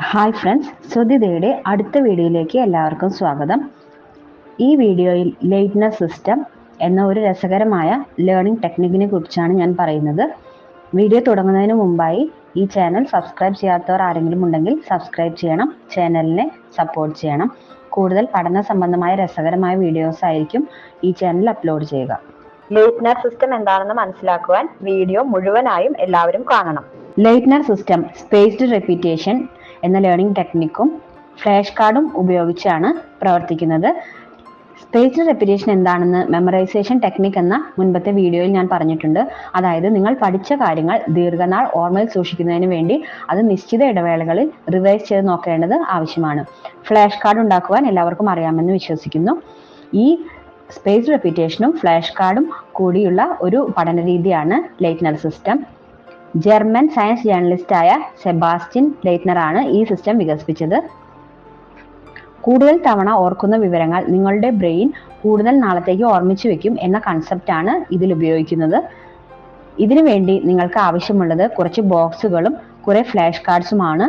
Hi friends, svadheetയുടെ അടുത്ത വീഡിയോയിലേക്ക് എല്ലാവർക്കും സ്വാഗതം. ഈ വീഡിയോയിൽ ലൈറ്റ്നർ സിസ്റ്റം എന്ന ഒരു രസകരമായ ലേണിംഗ് ടെക്നിക്കിനെ കുറിച്ചാണ് ഞാൻ പറയുന്നത്. വീഡിയോ തുടങ്ങുന്നതിന് മുമ്പായി ഈ ചാനൽ സബ്സ്ക്രൈബ് ചെയ്യാത്തവർ ആരെങ്കിലും ഉണ്ടെങ്കിൽ സബ്സ്ക്രൈബ് ചെയ്യണം, ചാനലിനെ സപ്പോർട്ട് ചെയ്യണം. കൂടുതൽ പഠന സംബന്ധമായ രസകരമായ വീഡിയോസ് ആയിരിക്കും ഈ ചാനലിൽ അപ്ലോഡ് ചെയ്യുക. ലൈറ്റ്നർ സിസ്റ്റം എന്താണെന്ന് മനസ്സിലാക്കുവാൻ വീഡിയോ മുഴുവനായും എല്ലാവരും കാണണം. ലൈറ്റ്നർ സിസ്റ്റം സ്പേസ്ഡ് റെപ്പിറ്റേഷൻ എന്ന ലേണിംഗ് ടെക്നിക്കും ഫ്ലാഷ് കാർഡും ഉപയോഗിച്ചാണ് പ്രവർത്തിക്കുന്നത്. സ്പേസ്ഡ് റെപ്പിറ്റേഷൻ എന്താണെന്ന് മെമ്മറൈസേഷൻ ടെക്നിക് എന്ന മുൻപത്തെ വീഡിയോയിൽ ഞാൻ പറഞ്ഞിട്ടുണ്ട്. അതായത് നിങ്ങൾ പഠിച്ച കാര്യങ്ങൾ ദീർഘനാൾ ഓർമ്മയിൽ സൂക്ഷിക്കുന്നതിന് വേണ്ടി അത് നിശ്ചിത ഇടവേളകളിൽ റിവൈസ് ചെയ്ത് നോക്കേണ്ടത് ആവശ്യമാണ്. ഫ്ലാഷ് കാർഡ് ഉണ്ടാക്കുവാൻ എല്ലാവർക്കും അറിയാമെന്ന് വിശ്വസിക്കുന്നു. ഈ സ്പേസ്ഡ് റെപ്പിറ്റേഷനും ഫ്ലാഷ് കാർഡും കൂടിയുള്ള ഒരു പഠന രീതിയാണ് ലൈറ്റ്നർ സിസ്റ്റം. ജർമ്മൻ സയൻസ് ജേർണലിസ്റ്റായ സെബാസ്റ്റ്യൻ ലൈറ്റ്നർ ആണ് ഈ സിസ്റ്റം വികസിപ്പിച്ചത്. കൂടുതൽ തവണ ഓർക്കുന്ന വിവരങ്ങൾ നിങ്ങളുടെ ബ്രെയിൻ കൂടുതൽ നാളത്തേക്ക് ഓർമ്മിച്ചു വെക്കും എന്ന കൺസെപ്റ്റാണ് ഇതിൽ ഉപയോഗിക്കുന്നത്. ഇതിനു വേണ്ടി നിങ്ങൾക്ക് ആവശ്യമുള്ളത് കുറച്ച് ബോക്സുകളും കുറെ ഫ്ലാഷ് കാർഡ്സുമാണ്.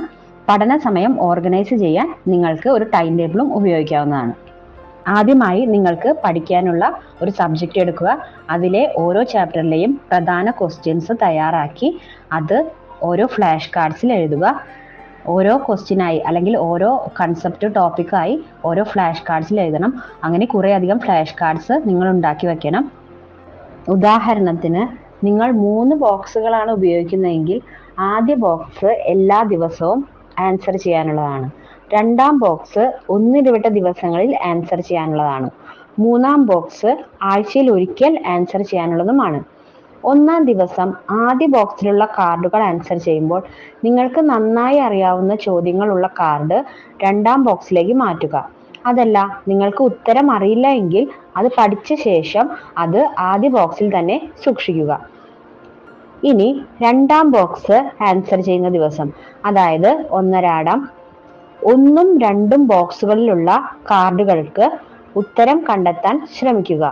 പഠന സമയം ഓർഗനൈസ് ചെയ്യാൻ നിങ്ങൾക്ക് ഒരു ടൈം ടേബിളും ഉപയോഗിക്കാവുന്നതാണ്. ആദ്യമായി നിങ്ങൾക്ക് പഠിക്കാനുള്ള ഒരു സബ്ജക്റ്റ് എടുക്കുക. അതിലെ ഓരോ ചാപ്റ്ററിലെയും പ്രധാന ക്വസ്റ്റ്യൻസ് തയ്യാറാക്കി അത് ഓരോ ഫ്ലാഷ് കാർഡ്സിൽ എഴുതുക. ഓരോ ക്വസ്റ്റ്യനായി അല്ലെങ്കിൽ ഓരോ കൺസെപ്റ്റ് ടോപ്പിക്കായി ഓരോ ഫ്ലാഷ് കാർഡ്സിൽ എഴുതണം. അങ്ങനെ കുറേയധികം ഫ്ലാഷ് കാർഡ്സ് നിങ്ങൾ ഉണ്ടാക്കി വെക്കണം. ഉദാഹരണത്തിന് നിങ്ങൾ 3 ബോക്സുകളാണ് ഉപയോഗിക്കുന്നതെങ്കിൽ ആദ്യ ബോക്സ് എല്ലാ ദിവസവും ആൻസർ ചെയ്യാനുള്ളതാണ്. രണ്ടാം ബോക്സ് ഒന്നിടവിട്ട ദിവസങ്ങളിൽ ആൻസർ ചെയ്യാനുള്ളതാണ്. മൂന്നാം ബോക്സ് ആഴ്ചയിൽ ഒരിക്കൽ ആൻസർ ചെയ്യാനുള്ളതുമാണ്. ഒന്നാം ദിവസം ആദ്യ ബോക്സിലുള്ള കാർഡുകൾ ആൻസർ ചെയ്യുമ്പോൾ നിങ്ങൾക്ക് നന്നായി അറിയാവുന്ന ചോദ്യങ്ങളുള്ള കാർഡ് രണ്ടാം ബോക്സിലേക്ക് മാറ്റുക. അതല്ല, നിങ്ങൾക്ക് ഉത്തരം അറിയില്ല എങ്കിൽ അത് പഠിച്ച ശേഷം അത് ആദ്യ ബോക്സിൽ തന്നെ സൂക്ഷിക്കുക. ഇനി രണ്ടാം ബോക്സ് ആൻസർ ചെയ്യുന്ന ദിവസം, അതായത് ഒന്നരാടം, 1ഉം 2ഉം ബോക്സുകളിലുള്ള കാർഡുകൾക്ക് ഉത്തരം കണ്ടെത്താൻ ശ്രമിക്കുക.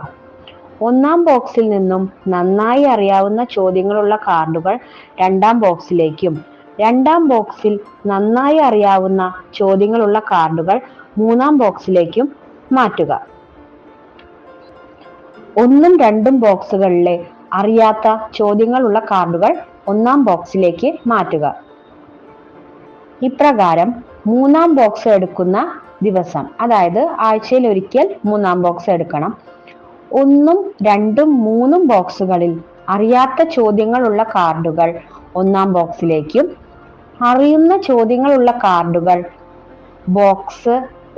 ഒന്നാം ബോക്സിൽ നിന്നും നന്നായി അറിയാവുന്ന ചോദ്യങ്ങളുള്ള കാർഡുകൾ രണ്ടാം ബോക്സിലേക്കും രണ്ടാം ബോക്സിൽ നന്നായി അറിയാവുന്ന ചോദ്യങ്ങളുള്ള കാർഡുകൾ മൂന്നാം ബോക്സിലേക്കും മാറ്റുക. 1ഉം 2ഉം ബോക്സുകളിലെ അറിയാത്ത ചോദ്യങ്ങളുള്ള കാർഡുകൾ ഒന്നാം ബോക്സിലേക്ക് മാറ്റുക. ഇപ്രകാരം മൂന്നാം ബോക്സ് എടുക്കുന്ന ദിവസം, അതായത് ആഴ്ചയിൽ ഒരിക്കൽ മൂന്നാം ബോക്സ് എടുക്കണം. 1ഉം 2ഉം 3ഉം ബോക്സുകളിൽ അറിയാത്ത ചോദ്യങ്ങളുള്ള കാർഡുകൾ ഒന്നാം ബോക്സിലേക്കും അറിയുന്ന ചോദ്യങ്ങളുള്ള കാർഡുകൾ ബോക്സ്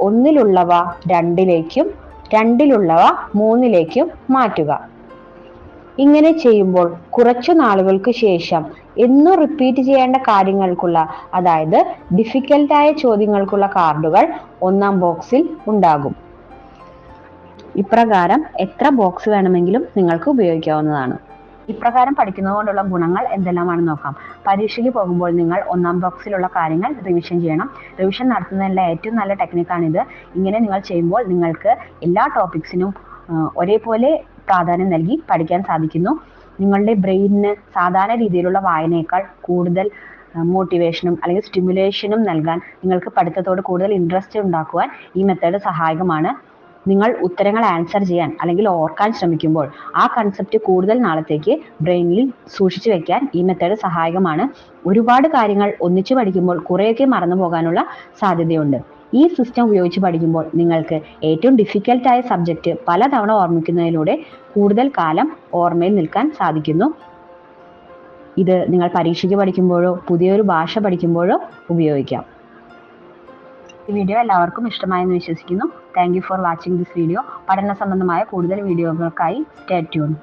1ലുള്ളവ 2ലേക്കും 2ലുള്ളവ 3ലേക്കും മാറ്റുക. ഇങ്ങനെ ചെയ്യുമ്പോൾ കുറച്ചു നാളുകൾക്ക് ശേഷം എന്നും റിപ്പീറ്റ് ചെയ്യേണ്ട കാര്യങ്ങൾക്കുള്ള, അതായത് ഡിഫിക്കൽട്ടായ ചോദ്യങ്ങൾക്കുള്ള കാർഡുകൾ ഒന്നാം ബോക്സിൽ ഉണ്ടാകും. ഇപ്രകാരം എത്ര ബോക്സ് വേണമെങ്കിലും നിങ്ങൾക്ക് ഉപയോഗിക്കാവുന്നതാണ്. ഇപ്രകാരം പഠിക്കുന്നത് കൊണ്ടുള്ള ഗുണങ്ങൾ എന്തെല്ലാമാണെന്ന് നോക്കാം. പരീക്ഷയ്ക്ക് പോകുമ്പോൾ നിങ്ങൾ ഒന്നാം ബോക്സിലുള്ള കാര്യങ്ങൾ റിവിഷൻ ചെയ്യണം. റിവിഷൻ നടത്തുന്നതിനുള്ള ഏറ്റവും നല്ല ടെക്നിക്കാണിത്. ഇങ്ങനെ നിങ്ങൾ ചെയ്യുമ്പോൾ നിങ്ങൾക്ക് എല്ലാ ടോപ്പിക്സിനും ഒരേപോലെ പ്രാധാന്യം നൽകി പഠിക്കാൻ സാധിക്കുന്നു. നിങ്ങളുടെ ബ്രെയിനിന് സാധാരണ രീതിയിലുള്ള വായനയേക്കാൾ കൂടുതൽ മോട്ടിവേഷനും അല്ലെങ്കിൽ സ്റ്റിമുലേഷനും നൽകാൻ, നിങ്ങൾക്ക് പഠിത്തത്തോട് കൂടുതൽ ഇൻട്രസ്റ്റ് ഉണ്ടാക്കുവാൻ ഈ മെത്തേഡ് സഹായകമാണ്. നിങ്ങൾ ഉത്തരങ്ങൾ ആൻസർ ചെയ്യാൻ അല്ലെങ്കിൽ ഓർക്കാൻ ശ്രമിക്കുമ്പോൾ ആ കൺസെപ്റ്റ് കൂടുതൽ നാളത്തേക്ക് ബ്രെയിനിൽ സൂക്ഷിച്ചു വെക്കാൻ ഈ മെത്തേഡ് സഹായകമാണ്. ഒരുപാട് കാര്യങ്ങൾ ഒന്നിച്ചു പഠിക്കുമ്പോൾ കുറേയൊക്കെ മറന്നു പോകാനുള്ള സാധ്യതയുണ്ട്. ഈ സിസ്റ്റം ഉപയോഗിച്ച് പഠിക്കുമ്പോൾ നിങ്ങൾക്ക് ഏറ്റവും ഡിഫിക്കൽട്ടായ സബ്ജക്റ്റ് പലതവണ ഓർമ്മിക്കുന്നതിലൂടെ കൂടുതൽ കാലം ഓർമ്മയിൽ നിൽക്കാൻ സാധിക്കുന്നു. ഇത് നിങ്ങൾ പരീക്ഷയ്ക്ക് പഠിക്കുമ്പോഴോ പുതിയൊരു ഭാഷ പഠിക്കുമ്പോഴോ ഉപയോഗിക്കാം. ഈ വീഡിയോ എല്ലാവർക്കും ഇഷ്ടമായെന്ന് വിശ്വസിക്കുന്നു. Thank you for watching this video. പഠന സംബന്ധമായ കൂടുതൽ വീഡിയോകൾക്കായി സ്റ്റേ ട്യൂൺഡ്.